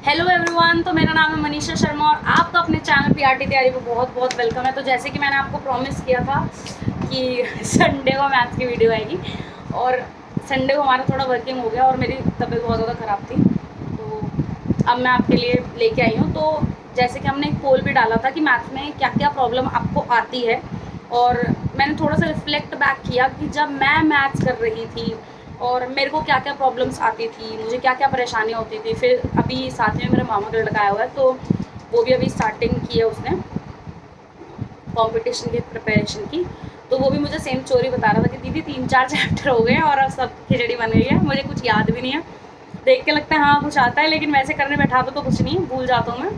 Hello everyone, तो मेरा नाम है मनीषा शर्मा और आपका अपने चैनल पीआरटी तैयारी में बहुत बहुत वेलकम है। तो जैसे कि मैंने आपको प्रॉमिस किया था कि संडे को मैथ्स की वीडियो आएगी और संडे को हमारा थोड़ा वर्किंग हो गया और मेरी तबीयत बहुत ज़्यादा ख़राब थी, तो अब मैं आपके लिए लेके आई हूँ। तो जैसे कि हमने एक पोल भी डाला था कि मैथ्स में क्या क्या प्रॉब्लम आपको आती है, और मैंने थोड़ा सा रिफ्लेक्ट बैक किया कि जब मैं मैथ्स कर रही थी और मेरे को क्या क्या प्रॉब्लम्स आती थी, मुझे क्या क्या परेशानियाँ होती थी। फिर अभी साथ में मेरे मामा का लड़का आया हुआ है, तो वो भी अभी स्टार्टिंग की है उसने कंपटीशन की प्रिपरेशन की, तो वो भी मुझे सेम स्टोरी बता रहा था कि दीदी 3-4 चैप्टर हो गए और अब सब खिचड़ी बन गई है, मुझे कुछ याद भी नहीं है। देख के लगता है हाँ कुछ आता है, लेकिन वैसे करने बैठा तो कुछ नहीं, भूल जाता हूँ मैं।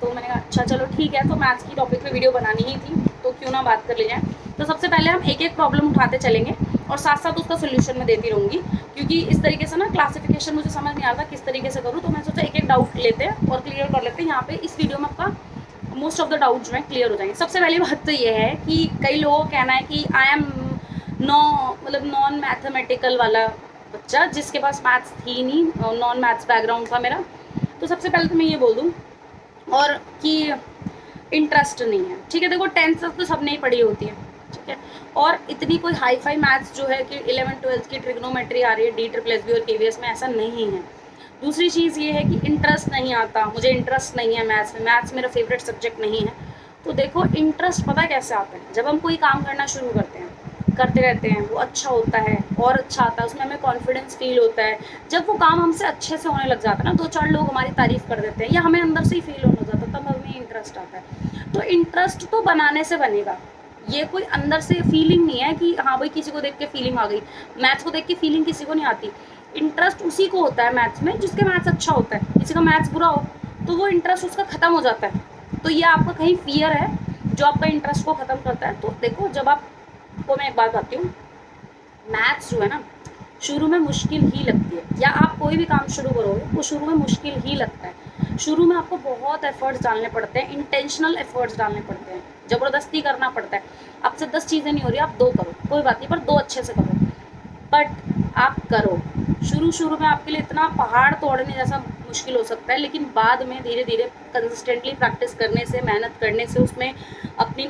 तो मैंने कहा अच्छा चलो ठीक है, तो मैथ्स की टॉपिक पे वीडियो बनानी ही थी, तो क्यों ना बात कर ली जाए। तो सबसे पहले हम एक एक प्रॉब्लम उठाते चलेंगे और साथ साथ उसका सोल्यूशन मैं देती रहूँगी, क्योंकि इस तरीके से ना क्लासिफिकेशन मुझे समझ नहीं आता किस तरीके से करूँ। तो मैं सोचा एक एक डाउट लेते हैं और क्लियर कर लेते हैं यहाँ पे इस वीडियो में। आपका मोस्ट ऑफ द डाउट्स में क्लियर हो जाएंगे। सबसे पहली बात तो ये है कि कई लोगों का कहना है कि आई एम नॉन मैथमेटिकल वाला बच्चा, जिसके पास मैथ्स थी नहीं, नॉन मैथ्स बैकग्राउंड था मेरा। तो सबसे पहले तो मैं ये बोल दूँ और कि इंटरेस्ट नहीं है, ठीक है। देखो 10th तक तो सबने ही पढ़ी होती है, ठीक है, और इतनी कोई हाई फाई मैथ्स जो है कि 11th-12th की ट्रिग्नोमेट्री आ रही है DSSS और KVS में, ऐसा नहीं है। दूसरी चीज़ ये है कि इंटरेस्ट नहीं आता, मुझे इंटरेस्ट नहीं है मैथ्स में, मैथ्स मेरा फेवरेट सब्जेक्ट नहीं है। तो देखो इंटरेस्ट पता कैसे आता है, जब हम कोई काम करना शुरू करते हैं, करते रहते हैं, वो अच्छा होता है और अच्छा आता है, उसमें हमें कॉन्फिडेंस फील होता है। जब वो काम हमसे अच्छे से होने लग जाता है ना, 2-4 लोग हमारी तारीफ कर देते हैं या हमें अंदर से ही फील होने लग जाता है, तब हमें इंटरेस्ट आता है। तो इंटरेस्ट तो बनाने से बनेगा, ये कोई अंदर से फीलिंग नहीं है कि हाँ भाई किसी को देख के फीलिंग आ गई। मैथ्स को देख के फीलिंग किसी को नहीं आती। इंटरेस्ट उसी को होता है मैथ्स में जिसके मैथ्स अच्छा होता है। किसी का मैथ्स बुरा हो तो वो इंटरेस्ट उसका ख़त्म हो जाता है। तो ये आपका कहीं फियर है जो आपका इंटरेस्ट को ख़त्म करता है। तो देखो जब आपको मैं एक बात बताती हूँ, मैथ्स जो है ना शुरू में मुश्किल ही लगती है, या आप कोई भी काम शुरू करोगे वो शुरू में मुश्किल ही लगता है। शुरू में आपको बहुत एफर्ट्स डालने पड़ते हैं, इंटेंशनल एफर्ट्स डालने पड़ते हैं, ज़बरदस्ती करना पड़ता है। आपसे 10 चीज़ें नहीं हो रही, आप 2 करो, कोई बात नहीं, पर 2 अच्छे से करो, बट आप करो। शुरू में आपके लिए इतना पहाड़ तोड़ने जैसा मुश्किल हो सकता है, लेकिन बाद में धीरे धीरे कंसिस्टेंटली प्रैक्टिस करने से, मेहनत करने से, उसमें अपनी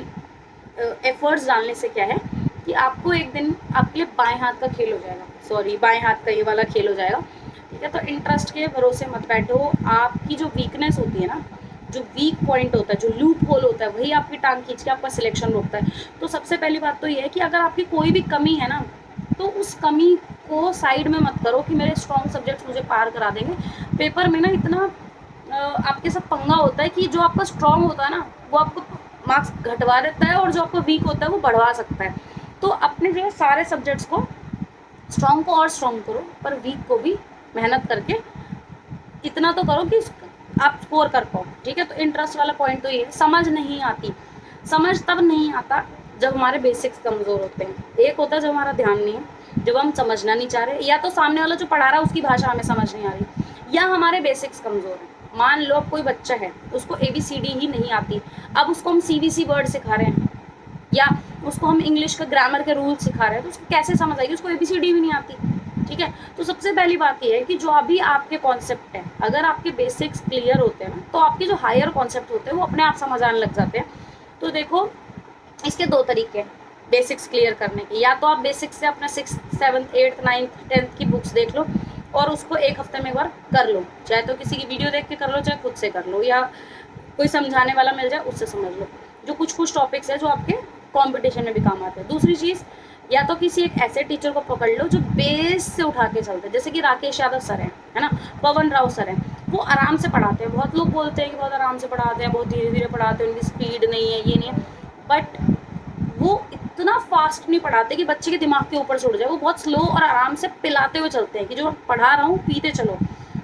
एफर्ट्स डालने से क्या है कि आपको एक दिन आपके लिए बाएं हाथ का खेल हो जाएगा, सॉरी बाएं हाथ का ये वाला खेल हो जाएगा, ठीक है। तो इंटरेस्ट के भरोसे मत बैठो। आपकी जो वीकनेस होती है ना, जो वीक पॉइंट होता है, जो लूप होल होता है, वही आपकी टांग खींच के आपका सिलेक्शन रोकता है। तो सबसे पहली बात तो ये है कि अगर आपकी कोई भी कमी है ना, तो उस कमी को साइड में मत करो कि मेरे स्ट्रॉन्ग सब्जेक्ट्स मुझे पार करा देंगे। पेपर में ना इतना आपके साथ पंगा होता है कि जो आपका स्ट्रॉन्ग होता है ना वो आपको मार्क्स घटवा देता है, और जो आपका वीक होता है वो बढ़वा सकता है। तो अपने जो है सारे सब्जेक्ट्स को, स्ट्रॉन्ग को और स्ट्रॉन्ग करो, पर वीक को भी मेहनत करके इतना तो करो कि आप स्कोर कर पाओ, ठीक है। तो इंटरेस्ट वाला पॉइंट तो ये है। समझ नहीं आती, समझ तब नहीं आता जब हमारे बेसिक्स कमज़ोर होते हैं। एक होता है जब हमारा ध्यान नहीं है, जब हम समझना नहीं चाह रहे, या तो सामने वाला जो पढ़ा रहा है उसकी भाषा हमें समझ नहीं आ रही, या हमारे बेसिक्स कमज़ोर हैं। मान लो अब कोई बच्चा है, उसको ABCD ही नहीं आती, अब उसको हम CBC वर्ड सिखा रहे हैं या उसको हम इंग्लिश का ग्रामर के रूल सिखा रहे हैं, तो उसको कैसे समझ आएगी, उसको ABCD भी नहीं आती, ठीक है। तो सबसे पहली बात ये है कि जो अभी आपके कॉन्सेप्ट हैं, अगर आपके बेसिक्स क्लियर होते हैं ना, तो आपके जो हायर कॉन्सेप्ट होते हैं वो अपने आप समझ आने लग जाते हैं। तो देखो इसके 2 तरीके हैं बेसिक्स क्लियर करने के। या तो आप बेसिक्स से अपना 6th 7th 8th 9th 10th की बुक्स देख लो और उसको एक हफ्ते में एक बार कर लो, चाहे तो किसी की वीडियो देख के कर लो, चाहे खुद से कर लो, या कोई समझाने वाला मिल जाए उससे समझ लो। जो कुछ टॉपिक्स है जो आपके कंपटीशन में भी काम आते हैं। दूसरी चीज़, या तो किसी एक ऐसे टीचर को पकड़ लो जो बेस से उठा के चलते हैं, जैसे कि राकेश यादव सर हैं, है ना, पवन राव सर हैं, वो आराम से पढ़ाते हैं। बहुत लोग बोलते हैं कि बहुत आराम से पढ़ाते हैं, बहुत धीरे धीरे पढ़ाते हैं, उनकी स्पीड नहीं है, ये नहीं है, बट वो इतना फास्ट नहीं पढ़ाते कि बच्चे के दिमाग के ऊपर चढ़ जाए। वो बहुत स्लो और आराम से पिलाते हुए चलते हैं कि जो पढ़ा रहा हूँ पीते चलो।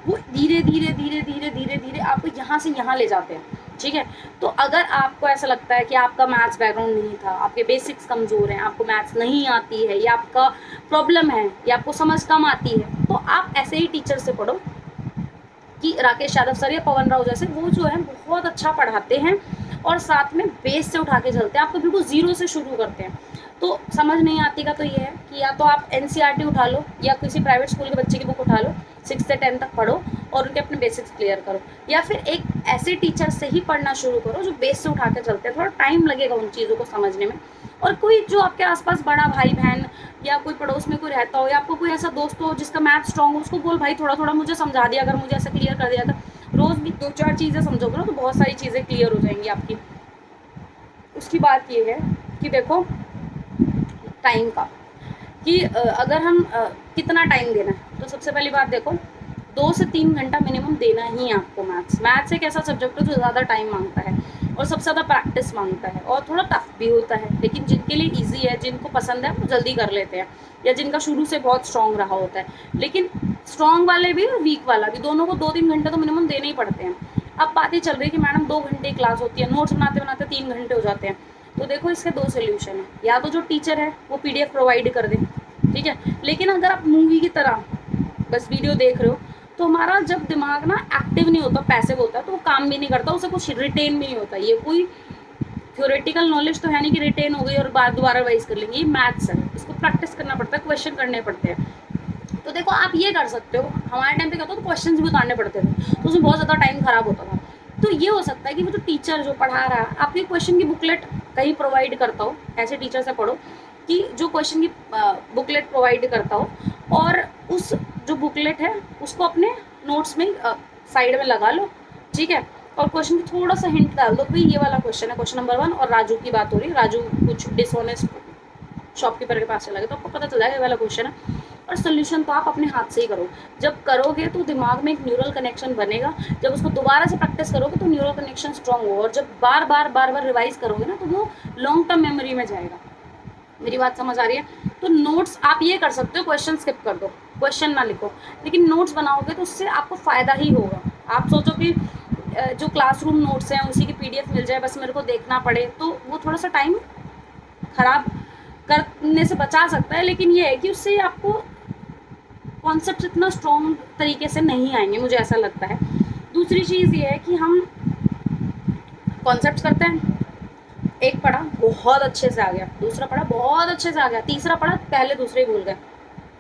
वो धीरे धीरे धीरे धीरे धीरे धीरे आपको यहाँ से यहाँ ले जाते हैं, ठीक है। तो अगर आपको ऐसा लगता है कि आपका मैथ्स बैकग्राउंड नहीं था, आपके बेसिक्स कमज़ोर हैं, आपको मैथ्स नहीं आती है, या आपका प्रॉब्लम है, या आपको समझ कम आती है, तो आप ऐसे ही टीचर से पढ़ो कि राकेश यादव सर या पवन राव जैसे, वो जो है बहुत अच्छा पढ़ाते हैं और साथ में बेस से उठा के चलते हैं, आपको बिल्कुल ज़ीरो से शुरू करते हैं। तो समझ नहीं आती का तो ये है कि या तो आप NCERT उठा लो या किसी प्राइवेट स्कूल के बच्चे की बुक उठा लो, 6th से 10th तक पढ़ो, और उनके अपने बेसिक्स क्लियर करो, या फिर एक ऐसे टीचर से ही पढ़ना शुरू करो जो बेस से उठा के चलते हैं। थोड़ा टाइम लगेगा उन चीज़ों को समझने में। और कोई जो आपके आसपास बड़ा भाई बहन या कोई पड़ोस में कोई रहता हो, या आपको कोई ऐसा दोस्त हो जिसका मैथ स्ट्रांग हो, उसको बोल भाई थोड़ा थोड़ा मुझे समझा दिया, अगर मुझे ऐसा क्लियर कर दिया था। रोज़ भी 2-4 चीज़ें समझोगे ना तो बहुत सारी चीज़ें क्लियर हो जाएंगी आपकी। उसकी बात ये है कि देखो टाइम का, कि अगर हम कितना टाइम देना है, तो सबसे पहली बात देखो 2 से 3 घंटा मिनिमम देना ही है आपको। मैथ्स एक ऐसा सब्जेक्ट है जो ज़्यादा टाइम मांगता है और सबसे ज़्यादा प्रैक्टिस मांगता है और थोड़ा टफ भी होता है, लेकिन जिनके लिए ईजी है, जिनको पसंद है, वो जल्दी कर लेते हैं, या जिनका शुरू से बहुत स्ट्रॉन्ग रहा होता है। लेकिन स्ट्रॉन्ग वाले भी और वीक वाला भी, दोनों को 2-3 घंटे तो मिनिमम देने ही पड़ते हैं। अब बात ये चल रही है कि मैडम 2 घंटे क्लास होती है, नोट्स बनाते बनाते 3 घंटे हो जाते हैं। तो देखो इसके 2 सोल्यूशन है, या तो जो टीचर है वो PDF प्रोवाइड कर दे, ठीक है। लेकिन अगर आप मूवी की तरह बस वीडियो देख रहे हो, तो हमारा जब दिमाग ना एक्टिव नहीं होता, पैसिव होता है, तो वो काम भी नहीं करता, उसे कुछ रिटेन भी नहीं होता। ये कोई थ्योरेटिकल नॉलेज तो है नहीं कि रिटेन हो गई और बाद दोबारा रिवाइज कर लेंगे। ये मैथ्स है, इसको प्रैक्टिस करना पड़ता है, क्वेश्चन करने पड़ते हैं। तो देखो आप ये कर सकते हो। हमारे टाइम पे क्या होता था, तो क्वेश्चन भी उतारने पड़ते थे, तो उसमें बहुत ज़्यादा टाइम खराब होता था। तो ये हो सकता है कि वो जो टीचर जो पढ़ा रहा है आपकी क्वेश्चन की बुकलेट कहीं प्रोवाइड करता हो, ऐसे टीचर से पढ़ो कि जो क्वेश्चन की बुकलेट प्रोवाइड करता हो, और उस जो बुकलेट है उसको अपने नोट्स में साइड में लगा लो, ठीक है। और क्वेश्चन की थोड़ा सा हिंट डाल दो, भाई ये वाला क्वेश्चन है, क्वेश्चन नंबर 1, और राजू की बात हो रही है, राजू कुछ डिसऑनेस्ट शॉपकीपर के पास चला गया, तो आपको पता चल जाएगा ये वाला क्वेश्चन है। और सोल्यूशन तो आप अपने हाथ से ही करो। जब करोगे तो दिमाग में एक न्यूरल कनेक्शन बनेगा, जब उसको दोबारा से प्रैक्टिस करोगे तो न्यूरल कनेक्शन स्ट्रॉन्ग होगा, और जब बार बार रिवाइज करोगे ना तो वो लॉन्ग टर्म मेमोरी में जाएगा। मेरी बात समझ आ रही है? तो नोट्स आप ये कर सकते हो, क्वेश्चन स्किप कर दो, क्वेश्चन ना लिखो, लेकिन नोट्स बनाओगे तो उससे आपको फ़ायदा ही होगा। आप सोचो कि जो क्लासरूम नोट्स हैं उसी की PDF मिल जाए, बस मेरे को देखना पड़े, तो वो थोड़ा सा टाइम खराब करने से बचा सकता है, लेकिन ये है कि उससे आपको कॉन्सेप्ट इतना स्ट्रॉन्ग तरीके से नहीं आएंगे, मुझे ऐसा लगता है। दूसरी चीज़ ये है कि हम कॉन्सेप्ट करते हैं, एक पढ़ा बहुत अच्छे से आ गया, दूसरा पढ़ा बहुत अच्छे से आ गया, तीसरा पढ़ा पहले दूसरे ही भूल गए,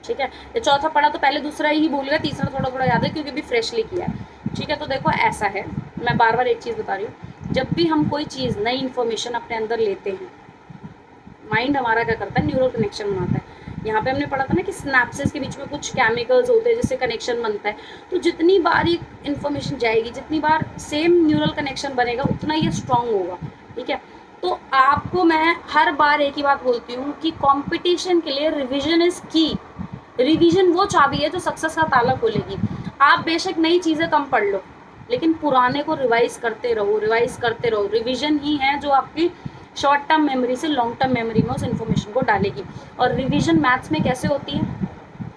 ठीक है, या चौथा पढ़ा तो पहले दूसरा ही भूल गए, तीसरा थोड़ा थोड़ा याद है क्योंकि अभी फ्रेशली किया है, ठीक है। तो देखो ऐसा है, मैं बार बार एक चीज़ बता रही हूँ, जब भी हम कोई चीज़ नई इन्फॉर्मेशन अपने अंदर लेते हैं, माइंड हमारा क्या करता है, न्यूरल कनेक्शन बनाता है। यहाँ पे हमने पढ़ा था ना कि स्नैप्सेस के बीच में कुछ केमिकल्स होते हैं जिससे कनेक्शन बनता है। तो जितनी बार ये इन्फॉर्मेशन जाएगी, जितनी बार सेम न्यूरल कनेक्शन बनेगा, उतना ये स्ट्रांग होगा, ठीक है। तो आपको मैं हर बार एक ही बात बोलती हूँ कि कंपटीशन के लिए रिवीजन इज की। रिवीजन वो चाबी है जो सक्सेस का ताला खोलेगी। आप बेशक नई चीज़ें कम पढ़ लो, लेकिन पुराने को रिवाइज करते रहो, रिवाइज करते रहो। रिवीजन ही है जो आपकी शॉर्ट टर्म मेमोरी से लॉन्ग टर्म मेमोरी में उस इन्फॉर्मेशन को डालेगी। और रिवीजन मैथ्स में कैसे होती है,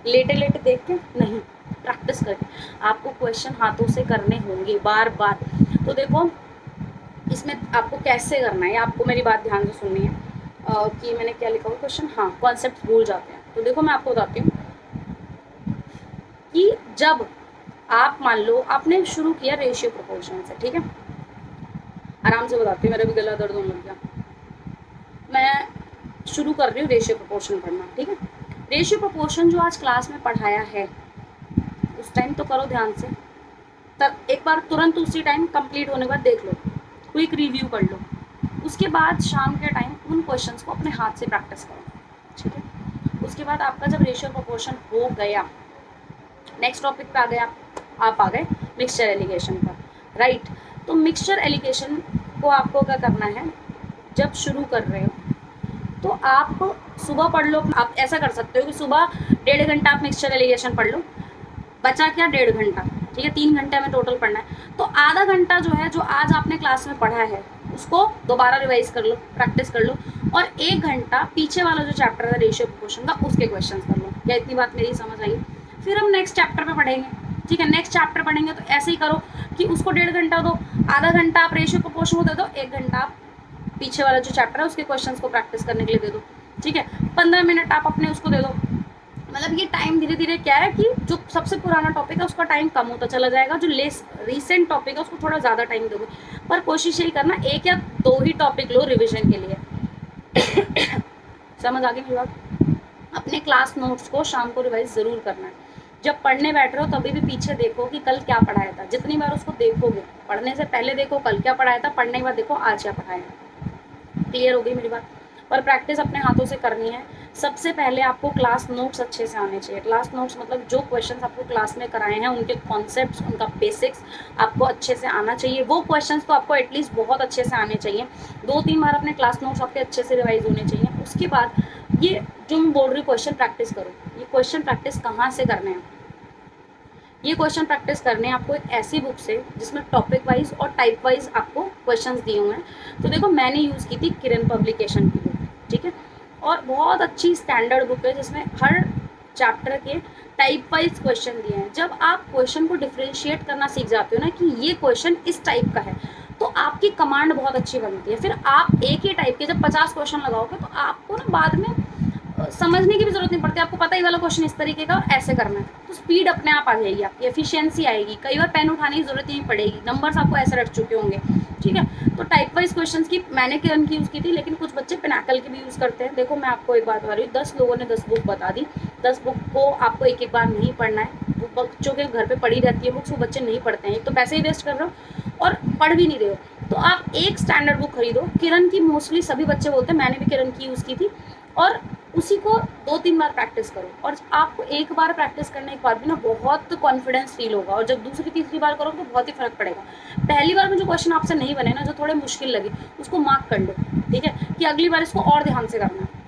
लेटे लेटे देख के नहीं, प्रैक्टिस करके। आपको क्वेश्चन हाथों से करने होंगे बार बार। तो देखो इसमें आपको कैसे करना है, आपको मेरी बात ध्यान से सुननी है कि मैंने क्या लिखा हुआ क्वेश्चन। हाँ, कॉन्सेप्ट भूल जाते हैं। तो देखो मैं आपको बताती हूँ कि जब आप मान लो आपने शुरू किया रेशियो प्रोपोर्शन से, ठीक है, आराम से बताती हूँ, मेरा भी गला दर्द होने लग गया। मैं शुरू कर रही हूँ रेशियो प्रोपोर्शन पढ़ना, ठीक है। रेशियो प्रोपोर्शन जो आज क्लास में पढ़ाया है उस टाइम तो करो ध्यान से, तब एक बार तुरंत उसी टाइम कंप्लीट होने के बाद देख लो, क्विक रिव्यू कर लो। उसके बाद शाम के टाइम उन क्वेश्चंस को अपने हाथ से प्रैक्टिस करो, ठीक है। उसके बाद आपका जब रेशियो प्रोपोर्शन हो गया, नेक्स्ट टॉपिक पे आ गए आप आ गए मिक्सचर एलिगेशन पर, राइट। तो मिक्सचर एलिगेशन को आपको क्या करना है, जब शुरू कर रहे हो तो आप सुबह पढ़ लो। आप ऐसा कर सकते हो कि सुबह 1.5 घंटा आप मिक्सचर एलिगेशन पढ़ लो, बचा क्या 1.5 घंटा, ठीक है, 3 घंटे में टोटल पढ़ना है। तो आधा घंटा जो है, जो आज आपने क्लास में पढ़ा है, उसको दोबारा रिवाइज कर लो, प्रैक्टिस कर लो, और 1 घंटा पीछे वाला जो चैप्टर है रेशियो प्रोपोर्शन का, उसके क्वेश्चन कर लो। क्या इतनी बात मेरी समझ आई? फिर हम नेक्स्ट चैप्टर पे पढ़ेंगे, ठीक है। नेक्स्ट चैप्टर पढ़ेंगे तो ऐसे ही करो कि उसको 1.5 घंटा दो, आधा घंटा आप रेशियो प्रोपोर्शन को दे दो, 1 घंटा आप पीछे वाला जो चैप्टर है उसके क्वेश्चंस को प्रैक्टिस करने के लिए दे दो, ठीक है। 15 मिनट आप अपने उसको दे दो। मतलब ये टाइम धीरे धीरे क्या है कि जो सबसे पुराना टॉपिक है उसका टाइम कम होता चला जाएगा, जो रीसेंट टॉपिक है उसको थोड़ा ज़्यादा टाइम दोगे, पर कोशिश यही करना 1 या 2 ही टॉपिक लो रिविजन के लिए। समझ आ गई मेरी बात? अपने क्लास नोट्स को शाम को रिवाइज ज़रूर करना है, जब पढ़ने बैठ रहे हो तभी भी पीछे देखो कि कल क्या पढ़ाया था। जितनी बार उसको देखोगे, पढ़ने से पहले देखो कल क्या पढ़ाया था, पढ़ने के बाद देखो आज क्या पढ़ाया है। क्लियर हो गई मेरी बात? और प्रैक्टिस अपने हाथों से करनी है। सबसे पहले आपको क्लास नोट्स अच्छे से आने चाहिए। क्लास नोट्स मतलब जो क्वेश्चंस आपको क्लास में कराए हैं उनके कॉन्सेप्ट्स, उनका बेसिक्स आपको अच्छे से आना चाहिए। वो क्वेश्चंस तो आपको एटलीस्ट बहुत अच्छे से आने चाहिए। 2-3 बार अपने क्लास नोट्स आपके अच्छे से रिवाइज होने चाहिए। उसके बाद ये जो मैं बोल रही हूँ क्वेश्चन प्रैक्टिस करो, ये क्वेश्चन प्रैक्टिस कहाँ से करने हैं? ये क्वेश्चन प्रैक्टिस करने आपको एक ऐसी बुक से जिसमें टॉपिक वाइज और टाइप वाइज आपको क्वेश्चंस दिए हुए हैं। तो देखो मैंने यूज़ की थी किरण पब्लिकेशन की बुक, ठीक है, और बहुत अच्छी स्टैंडर्ड बुक है जिसमें हर चैप्टर के टाइप वाइज क्वेश्चन दिए हैं। जब आप क्वेश्चन को डिफ्रेंशिएट करना सीख जाते हो ना कि ये क्वेश्चन इस टाइप का है, तो आपकी कमांड बहुत अच्छी बनती है। फिर आप एक ही टाइप के जब 50 क्वेश्चन लगाओगे तो आपको ना बाद में समझने की भी जरूरत नहीं पड़ती। आपको पता ही वाला क्वेश्चन इस तरीके का और ऐसे करना है, तो स्पीड अपने आप आ जाएगी, आपकी एफिशिएंसी आएगी। कई बार पेन उठाने की जरूरत ही नहीं पड़ेगी, नंबर्स आपको ऐसे रट चुके होंगे, ठीक है। तो टाइप वाइज क्वेश्चंस की मैंने किरण की यूज़ की थी, लेकिन कुछ बच्चे पिनाकल की भी यूज़ करते हैं। देखो मैं आपको एक बात बता रही हूँ, 10 लोगों ने 10 बुक बता दी, 10 बुक को आपको एक एक बार नहीं पढ़ना है। वो बच्चों के घर पे पड़ी रहती है बुक्स, वो बच्चे नहीं पढ़ते हैं। एक तो पैसे ही वेस्ट कर रहे हो और पढ़ भी नहीं रहे हो। तो आप एक स्टैंडर्ड बुक खरीदो। किरण की मोस्टली सभी बच्चे बोलते हैं, मैंने भी किरण की यूज़ की थी, और उसी को 2-3 बार प्रैक्टिस करो। और आपको एक बार प्रैक्टिस करने के बाद भी ना बहुत कॉन्फिडेंस फील होगा, और जब दूसरी तीसरी बार करोगे तो बहुत ही फर्क पड़ेगा। पहली बार में जो क्वेश्चन आपसे नहीं बने ना, जो थोड़े मुश्किल लगे, उसको मार्क कर लो, ठीक है, कि अगली बार इसको और ध्यान से करना है।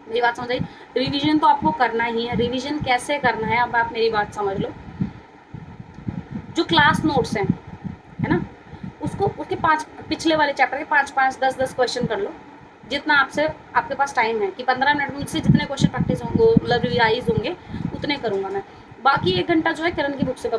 मेरी बात समझ आई? रिविजन तो आपको करना ही है। रिविजन कैसे करना है, अब आप मेरी बात समझ लो। जो क्लास नोट्स हैं, है ना, उसको उसके 5 पिछले वाले चैप्टर के 5-5, 10-10 क्वेश्चन कर लो। जितना आपके पास टाइम है कि 15 मिनट में मुझसे जितने क्वेश्चन प्रैक्टिस होंगे, मतलब रिवाइज होंगे, उतने करूँगा मैं। बाकी 1 घंटा जो है किरण की बुक से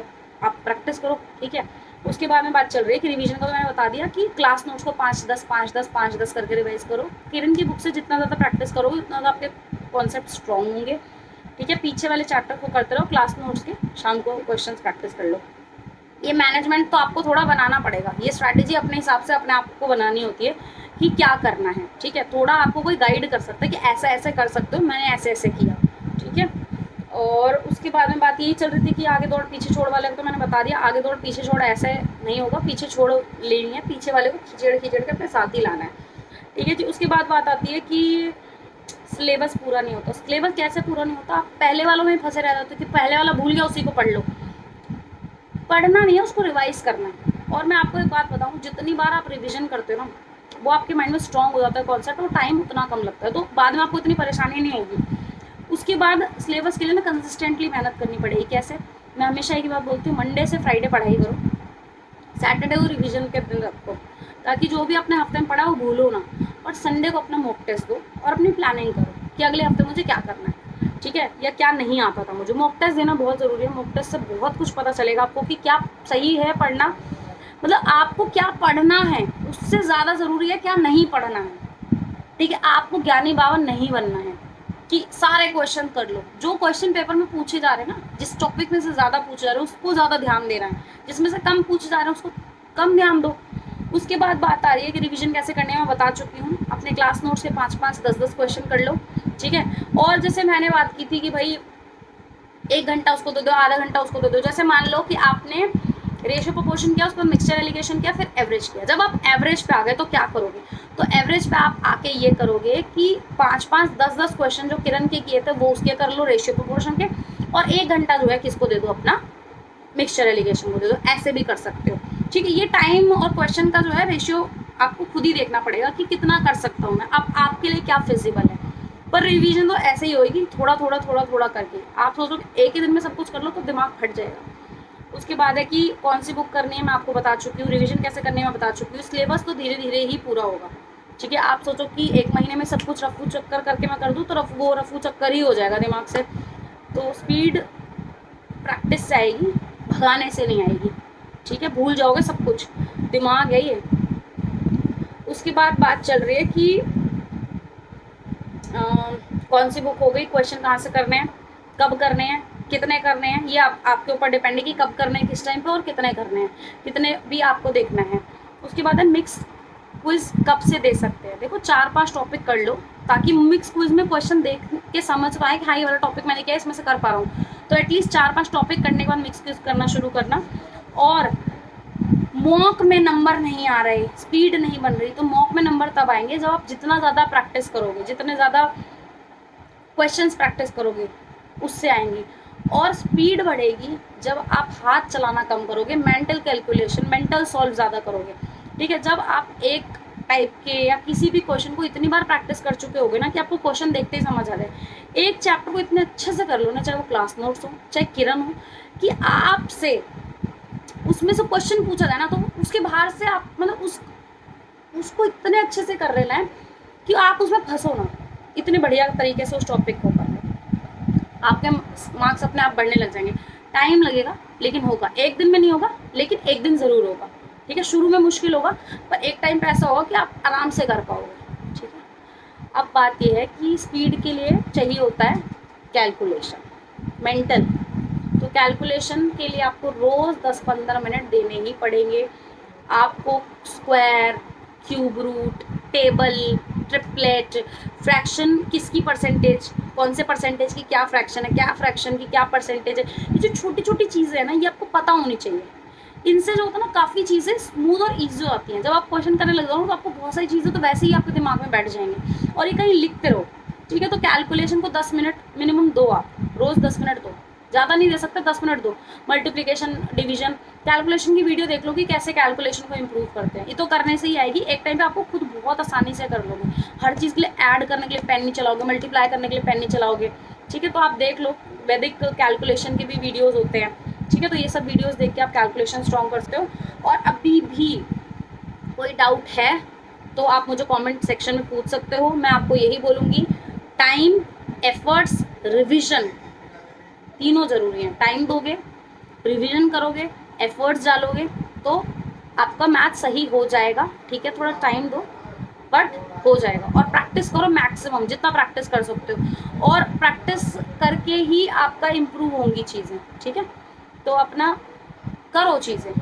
आप प्रैक्टिस करो, ठीक है। उसके बाद में बात चल रही है कि रिवीजन का तो मैंने बता दिया कि क्लास नोट्स को 5-10 5-10 5-10 करके रिवाइज करो। किरण की बुक से जितना ज़्यादा प्रैक्टिस करोगे उतना ज़्यादा आपके कॉन्सेप्ट स्ट्रॉन्ग होंगे, ठीक है। पीछे वाले चैप्टर को करते रहो, क्लास नोट्स के शाम को क्वेश्चन प्रैक्टिस कर लो। ये मैनेजमेंट तो आपको थोड़ा बनाना पड़ेगा। ये स्ट्रैटेजी अपने हिसाब से अपने आप को बनानी होती है कि क्या करना है, ठीक है। थोड़ा आपको कोई गाइड कर सकता है कि ऐसा ऐसे कर सकते हो, मैंने ऐसे ऐसे किया, ठीक है। और उसके बाद में बात यही चल रही थी कि आगे दौड़ पीछे छोड़ वाले को तो मैंने बता दिया, आगे दौड़ पीछे छोड़ ऐसे नहीं होगा, पीछे छोड़ लेनी है, पीछे वाले को खिचड़ खिचड़ के अपने साथ ही लाना है, ठीक है जी। उसके बाद बात आती है कि सिलेबस पूरा नहीं होता। सिलेबस कैसे पूरा नहीं होता? आप पहले वालों में फंसे रह जाते हो कि पहले वाला भूल गया उसी को पढ़ लो। पढ़ना नहीं है, उसको रिवाइज करना है। और मैं आपको एक बात बताऊं, जितनी बार आप रिवीजन करते हो ना, वो आपके माइंड में स्ट्रॉन्ग हो जाता है कॉन्सेप्ट, और टाइम उतना कम लगता है, तो बाद में आपको इतनी परेशानी नहीं होगी। उसके बाद सिलेबस के लिए ना कंसिस्टेंटली मेहनत करनी पड़ेगी। कैसे? मैं हमेशा एक बात बोलती हूँ, मंडे से फ्राइडे पढ़ाई करो, सैटरडे को रिवीजन के दिन रखो, ताकि जो भी अपने हफ्ते में पढ़ा वो भूलो ना। और संडे को अपना मॉक टेस्ट दो और अपनी प्लानिंग करो कि अगले हफ्ते मुझे क्या करना है, ठीक है, या क्या नहीं आता था मुझे। मॉक टेस्ट देना बहुत ज़रूरी है। मॉक टेस्ट से बहुत कुछ पता चलेगा आपको कि क्या सही है पढ़ना, मतलब आपको क्या पढ़ना है, उससे ज़्यादा ज़रूरी है क्या नहीं पढ़ना है, ठीक है। आपको ज्ञानी बाबा नहीं बनना है कि सारे क्वेश्चन कर लो। जो क्वेश्चन पेपर में पूछे जा रहे हैं ना, जिस टॉपिक में से ज़्यादा पूछे जा रहे हैं उसको ज़्यादा ध्यान देना है, जिसमें से कम पूछे जा रहे हैं उसको कम ध्यान दो। उसके बाद बात आ रही है कि रिवीजन कैसे करने हैं, मैं बता चुकी हूँ। अपने क्लास नोट्स के 5-5 10-10 क्वेश्चन कर लो, ठीक है। और जैसे मैंने बात की थी कि भाई 1 घंटा उसको दे दो, आधा घंटा उसको दे दो। जैसे मान लो कि आपने रेशियो प्रोपोर्शन किया, उसको मिक्सचर एलिगेशन किया, फिर एवरेज किया। जब आप एवरेज पे आ गए तो क्या करोगे? तो एवरेज पे आप आके ये करोगे कि 5-5 10-10 क्वेश्चन जो किरण के किए थे वो उसके कर लो रेशियो प्रोपोर्शन के, और 1 घंटा जो है किसको दे दो, अपना मिक्सचर एलिगेशन को दे दो। ऐसे भी कर सकते हो, ठीक है। ये टाइम और क्वेश्चन का जो है रेशियो आपको खुद ही देखना पड़ेगा कि कितना कर सकता हूँ मैं, अब आपके लिए क्या फिजिबल है। पर रिवीजन तो ऐसे ही होगी, थोड़ा थोड़ा थोड़ा थोड़ा करके। आप सोचो एक ही दिन में सब कुछ कर लो तो दिमाग फट जाएगा। उसके बाद है कि कौन सी बुक करनी है, मैं आपको बता चुकी हूँ। रिवीजन कैसे करनी है मैं बता चुकी हूँ। सिलेबस तो धीरे धीरे ही पूरा होगा, ठीक है। आप सोचो कि 1 महीने में सब कुछ रफू चक्कर करके मैं कर दूँ तो वो रफू चक्कर ही हो जाएगा दिमाग से। तो स्पीड प्रैक्टिस से आएगी, भगाने से नहीं आएगी, ठीक है। भूल जाओगे सब कुछ, दिमाग है ये। उसके बाद बात चल रही है कि कौन सी बुक हो गई, क्वेश्चन कहाँ से करने हैं, कब करने हैं, कितने करने हैं, ये आपके ऊपर डिपेंड है कि कब करने हैं, किस टाइम पे और कितने करने हैं, कितने भी आपको देखना है। उसके बाद है मिक्स क्विज कब से दे सकते हैं? देखो 4-5 टॉपिक कर लो ताकि मिक्स क्विज में क्वेश्चन देख के समझ पाए कि हाँ ये वाला टॉपिक मैंने किया, इसमें से कर पा रहा हूँ। तो एटलीस्ट 4-5 टॉपिक करने के बाद मिक्स क्विज करना शुरू करना। और मॉक में नंबर नहीं आ रहे, स्पीड नहीं बन रही, तो मॉक में नंबर तब आएंगे जब आप जितना ज़्यादा प्रैक्टिस करोगे, जितने ज़्यादा क्वेश्चंस प्रैक्टिस करोगे उससे आएंगी। और स्पीड बढ़ेगी जब आप हाथ चलाना कम करोगे, मेंटल कैलकुलेशन, मेंटल सॉल्व ज़्यादा करोगे। ठीक है, जब आप एक टाइप के या किसी भी क्वेश्चन को इतनी बार प्रैक्टिस कर चुके होगे ना कि आपको क्वेश्चन देखते ही समझ आ जाए, एक चैप्टर को इतने अच्छे से कर लो ना, चाहे वो क्लास नोट्स हो चाहे किरण हो, कि आपसे उसमें से क्वेश्चन पूछा जाए ना तो उसके बाहर से आप मतलब उसको इतने अच्छे से कर लेना है कि आप उसमें फंसो ना, इतने बढ़िया तरीके से उस टॉपिक को कर लो, आपके मार्क्स अपने आप बढ़ने लग जाएंगे। टाइम लगेगा लेकिन होगा, एक दिन में नहीं होगा लेकिन एक दिन ज़रूर होगा। ठीक है, शुरू में मुश्किल होगा पर एक टाइम पे ऐसा होगा कि आप आराम से कर पाओगे। ठीक है, अब बात यह है कि स्पीड के लिए चाहिए होता है कैलकुलेशन, मेंटल। तो कैलकुलेशन के लिए आपको रोज़ 10-15 मिनट देने ही पड़ेंगे। आपको square, cube root, table, triplet, fraction किसकी परसेंटेज, कौन से परसेंटेज की क्या फ्रैक्शन है, क्या फ्रैक्शन की क्या परसेंटेज है, ये जो छोटी छोटी चीज़ें हैं ना ये आपको पता होनी चाहिए। इनसे जो होता है ना काफ़ी चीज़ें स्मूथ और ईजी हो जाती हैं। जब आप क्वेश्चन करने लग जाओ तो आपको बहुत सारी चीज़ें तो वैसे ही आपके दिमाग में बैठ जाएंगी और ये कहीं लिखते रहो। ठीक है, तो कैलकुलेशन को 10 मिनट मिनिमम दो, आप रोज़ 10 मिनट दो, ज़्यादा नहीं दे सकते, 10 मिनट दो। मल्टीप्लिकेशन, डिवीजन, कैलकुलेशन की वीडियो देख लो कि कैसे कैलकुलेशन को इम्प्रूव करते हैं, ये तो करने से ही आएगी। एक टाइम पे आपको खुद बहुत आसानी से कर लोगे, हर चीज़ के लिए ऐड करने के लिए पेन नहीं चलाओगे, मल्टीप्लाई करने के लिए पेन नहीं चलाओगे। ठीक है, तो आप देख लो वैदिक कैलकुलेशन के भी वीडियोज़ होते हैं। ठीक है, तो ये सब वीडियोज़ देख के आप कैलकुलेशन स्ट्रॉन्ग करते हो। और अभी भी कोई डाउट है तो आप मुझे कमेंट सेक्शन में पूछ सकते हो। मैं आपको यही बोलूँगी, टाइम, एफर्ट्स, रिविजन तीनों ज़रूरी हैं। टाइम दोगे, रिवीजन करोगे, एफर्ट्स डालोगे तो आपका मैथ सही हो जाएगा। ठीक है, थोड़ा टाइम दो बट हो जाएगा। और प्रैक्टिस करो मैक्सिमम, जितना प्रैक्टिस कर सकते हो, और प्रैक्टिस करके ही आपका इम्प्रूव होंगी चीज़ें। ठीक है, तो अपना करो चीज़ें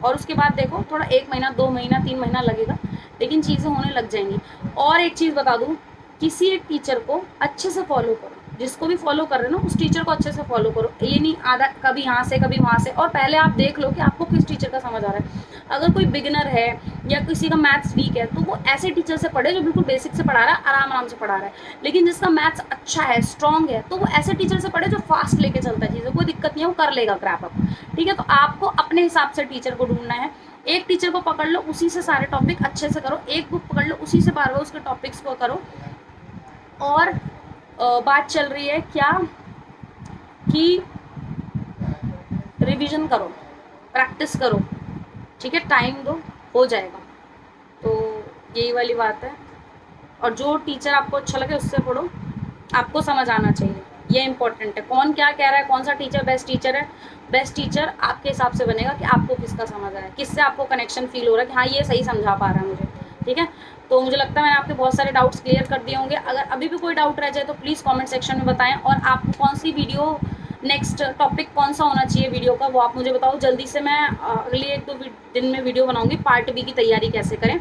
और उसके बाद देखो थोड़ा 1 महीना, 2 महीना, 3 महीना लगेगा लेकिन चीज़ें होने लग जाएंगी। और एक चीज़ बता दूँ, किसी एक टीचर को अच्छे से फॉलो करो, जिसको भी फॉलो कर रहे हो ना उस टीचर को अच्छे से फॉलो करो। ये नहीं आधा कभी यहाँ से कभी वहाँ से, और पहले आप देख लो कि आपको किस टीचर का समझ आ रहा है। अगर कोई बिगिनर है या किसी का मैथ्स वीक है तो वो ऐसे टीचर से पढ़े जो बिल्कुल बेसिक से पढ़ा रहा है, आराम आराम से पढ़ा रहा है। लेकिन जिसका मैथ्स अच्छा है, स्ट्रॉन्ग है, तो वो ऐसे टीचर से पढ़े जो फास्ट लेके चलता है चीज़ें, कोई दिक्कत नहीं है, वो कर लेगा क्रैप अप। ठीक है, तो आपको अपने हिसाब से टीचर को ढूंढना है। एक टीचर को पकड़ लो, उसी से सारे टॉपिक अच्छे से करो, एक बुक पकड़ लो, उसी से बार बार उसके टॉपिक्स को करो। और बात चल रही है क्या कि रिवीजन करो, प्रैक्टिस करो। ठीक है, टाइम दो, हो जाएगा। तो यही वाली बात है। और जो टीचर आपको अच्छा लगे उससे पढ़ो, आपको समझ आना चाहिए, ये इंपॉर्टेंट है। कौन क्या कह रहा है, कौन सा टीचर बेस्ट टीचर है, बेस्ट टीचर आपके हिसाब से बनेगा कि आपको किसका समझ आ रहा है, किससे आपको कनेक्शन फील हो रहा है कि हाँ ये सही समझा पा रहा है मुझे। ठीक है, तो मुझे लगता है मैंने आपके बहुत सारे डाउट्स क्लियर कर दिए होंगे। अगर अभी भी कोई डाउट रह जाए तो प्लीज़ कमेंट सेक्शन में बताएं। और आपको कौन सी वीडियो, नेक्स्ट टॉपिक कौन सा होना चाहिए वीडियो का, वो आप मुझे बताओ। जल्दी से मैं अगले 1-2 दिन में वीडियो बनाऊंगी पार्ट बी की तैयारी कैसे करें।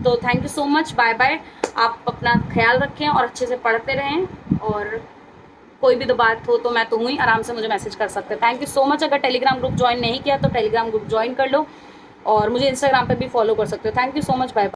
तो thank you so much, bye bye. आप अपना ख्याल रखें और अच्छे से पढ़ते रहें। और कोई भी बात हो तो मैं तो हूँ ही, आराम से मुझे मैसेज कर सकते हैं। Thank you so much. अगर टेलीग्राम ग्रुप ज्वाइन नहीं किया तो टेलीग्राम ग्रुप ज्वाइन कर लो और मुझे इंस्टाग्राम पे भी फॉलो कर सकते हो। Thank you so much, bye bye.